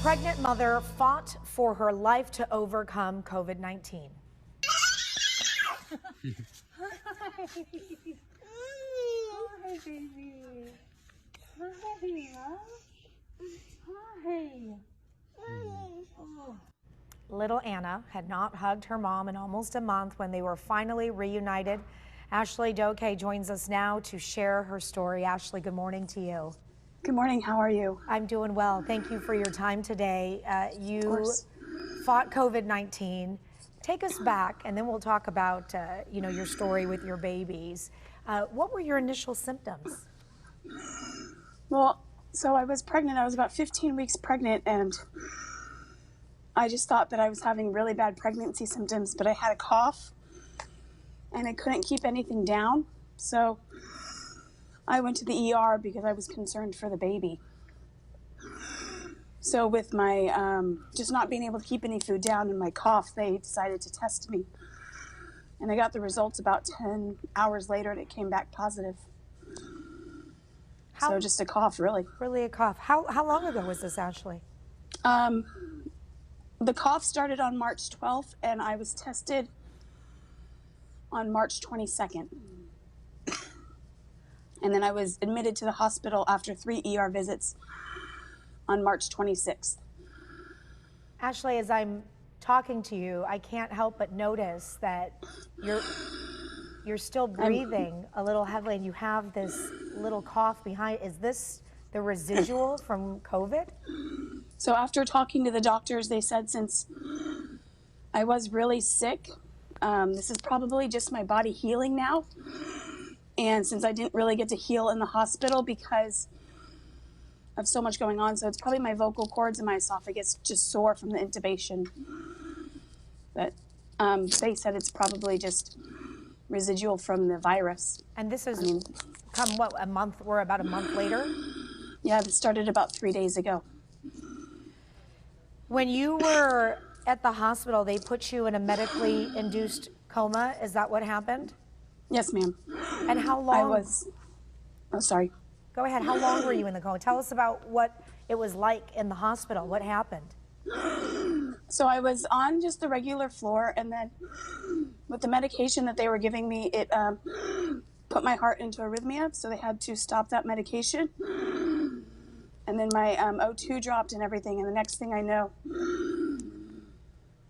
Pregnant mother fought for her life to overcome COVID-19. Hi, baby. Hi, baby. Hi. Oh. Little Anna had not hugged her mom in almost a month when they were finally reunited. Ashley Doke joins us now to share her story. Ashley, good morning to you. Good morning. How are you? I'm doing well. Thank you for your time today. You fought COVID-19. Take us back, and then we'll talk about your story with your babies. What were your initial symptoms? Well, so I was pregnant. I was about 15 weeks pregnant, and I just thought that I was having really bad pregnancy symptoms, but I had a cough, and I couldn't keep anything down. So I went to the ER because I was concerned for the baby. So with my just not being able to keep any food down and my cough, they decided to test me. And I got the results about 10 hours later, and it came back positive. So just a cough, really. Really a cough. How long ago was this, Ashley? The cough started on March 12th, and I was tested on March 22nd. And then I was admitted to the hospital after 3 ER visits on March 26th. Ashley, as I'm talking to you, I can't help but notice that you're still breathing a little heavily, and you have this little cough behind. Is this the residual from COVID? So after talking to the doctors, they said since I was really sick, this is probably just my body healing now. And since I didn't really get to heal in the hospital because of so much going on, so it's probably my vocal cords and my esophagus just sore from the intubation. But they said it's probably just residual from the virus. And this has come, what, a month? We're about a month later? Yeah, this started about 3 days ago. When you were at the hospital, they put you in a medically induced coma. Is that what happened? Yes, ma'am. And how long? Oh, sorry. Go ahead. How long were you in the coma? Tell us about what it was like in the hospital. What happened? So I was on just the regular floor, and then with the medication that they were giving me, it put my heart into arrhythmia, so they had to stop that medication. And then my O2 dropped and everything, and the next thing I know,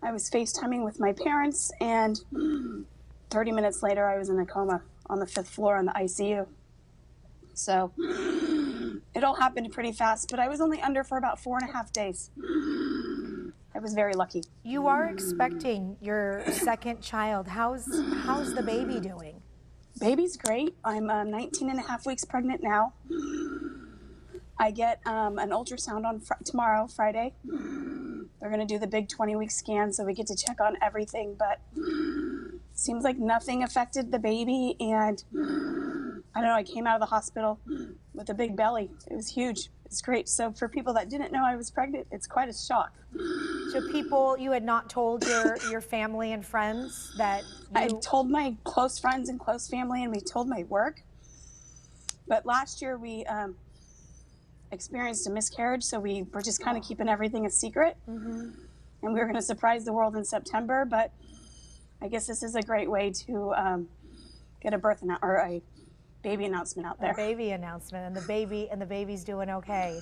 I was FaceTiming with my parents, and 30 minutes later, I was in a coma on the 5th floor on the ICU. So it all happened pretty fast, but I was only under for about 4.5 days. I was very lucky. You are expecting your second child. How's the baby doing? Baby's great. I'm 19 and a half weeks pregnant now. I get an ultrasound on tomorrow, Friday. They're going to do the big 20-week scan, so we get to check on everything, but seems like nothing affected the baby, and I don't know, I came out of the hospital with a big belly. It was huge. It's great. So for people that didn't know I was pregnant, it's quite a shock. So people, you had not told your family and friends that I told my close friends and close family, and we told my work. But last year we experienced a miscarriage, so we were just kind of keeping everything a secret. And we were going to surprise the world in September, but I guess this is a great way to get a baby announcement out there. A baby announcement, and the baby's doing okay.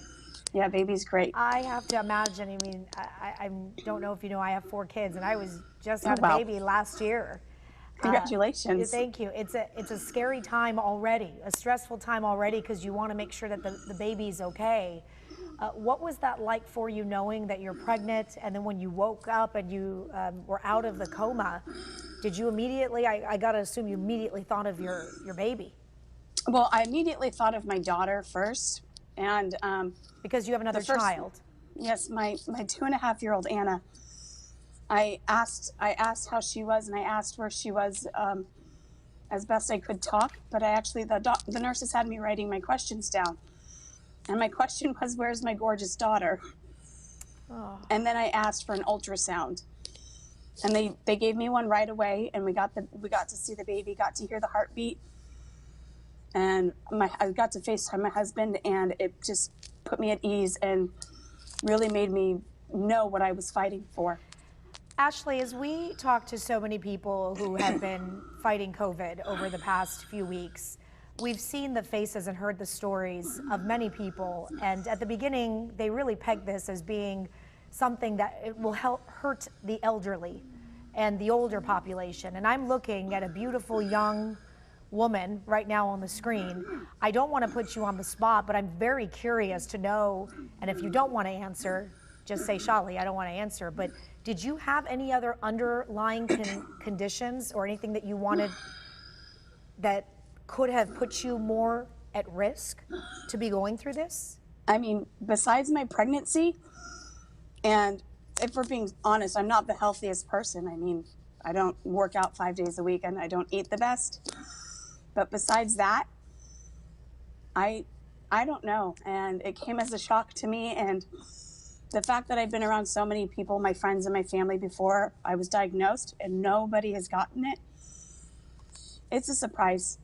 Yeah, baby's great. I have to imagine. I mean, I don't know if you know, I have 4 kids, and I was just had a baby last year. Congratulations. Thank you. It's a scary time already, a stressful time already, because you want to make sure that the baby's okay. What was that like for you, knowing that you're pregnant, and then when you woke up and you were out of the coma, did you immediately, I got to assume you immediately thought of your baby? Well, I immediately thought of my daughter first, and because you have another child. Yes, my 2.5-year-old Anna. I asked how she was, and I asked where she was as best I could talk. But the nurses had me writing my questions down, and my question was, "Where's my gorgeous daughter?" Oh. And then I asked for an ultrasound, and they gave me one right away, and we got to see the baby, got to hear the heartbeat, and I got to FaceTime my husband, and it just put me at ease. And really made me know what I was fighting for. Ashley, as we talk to so many people who have been fighting COVID over the past few weeks, we've seen the faces and heard the stories of many people. And at the beginning, they really pegged this as being something that it will help hurt the elderly and the older population. And I'm looking at a beautiful young woman right now on the screen. I don't want to put you on the spot, but I'm very curious to know, and if you don't want to answer, just say, Shali, I don't want to answer, but did you have any other underlying conditions or anything that you wanted that could have put you more at risk to be going through this? I mean, besides my pregnancy, and if we're being honest, I'm not the healthiest person. I mean, I don't work out 5 days a week and I don't eat the best. But besides that, I don't know. And it came as a shock to me. And the fact that I've been around so many people, my friends and my family, before I was diagnosed, and nobody has gotten it, it's a surprise.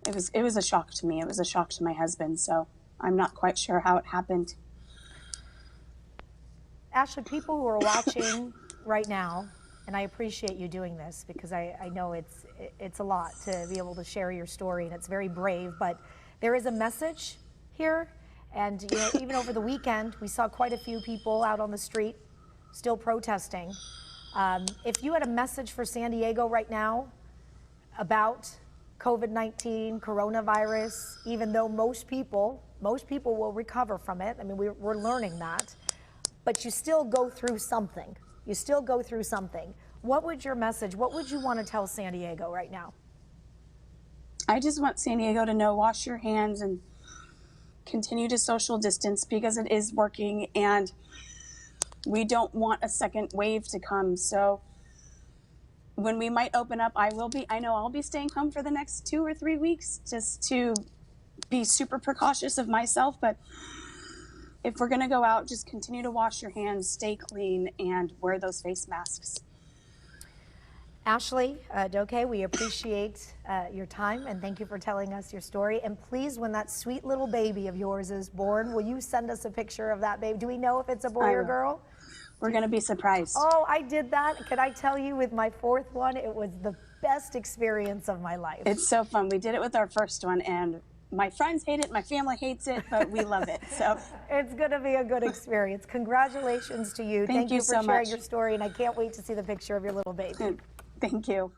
It was a shock to me. It was a shock to my husband. So I'm not quite sure how it happened. Ashley, people who are watching right now, and I appreciate you doing this because I know it's a lot to be able to share your story, and it's very brave, but there is a message here. And you know, even over the weekend, we saw quite a few people out on the street still protesting. If you had a message for San Diego right now about COVID-19, coronavirus, even though most people will recover from it, I mean, we're learning that, but you still go through something. You still go through something. What would your message, what would you want to tell San Diego right now? I just want San Diego to know, wash your hands and continue to social distance because it is working, and we don't want a second wave to come. So when we might open up, I know I'll be staying home for the next 2 or 3 weeks just to be super precautious of myself. But if we're going to go out, just continue to wash your hands, stay clean, and wear those face masks. Ashley Doke, we appreciate your time, and thank you for telling us your story. And please, when that sweet little baby of yours is born, will you send us a picture of that baby? Do we know if it's a boy or girl? We're going to be surprised. Oh, I did that. Can I tell you, with my fourth one, it was the best experience of my life. It's so fun. We did it with our first one, and my friends hate it, my family hates it, but we love it. So it's going to be a good experience. Congratulations to you. Thank you for so sharing much. your story, and I can't wait to see the picture of your little baby. Thank you.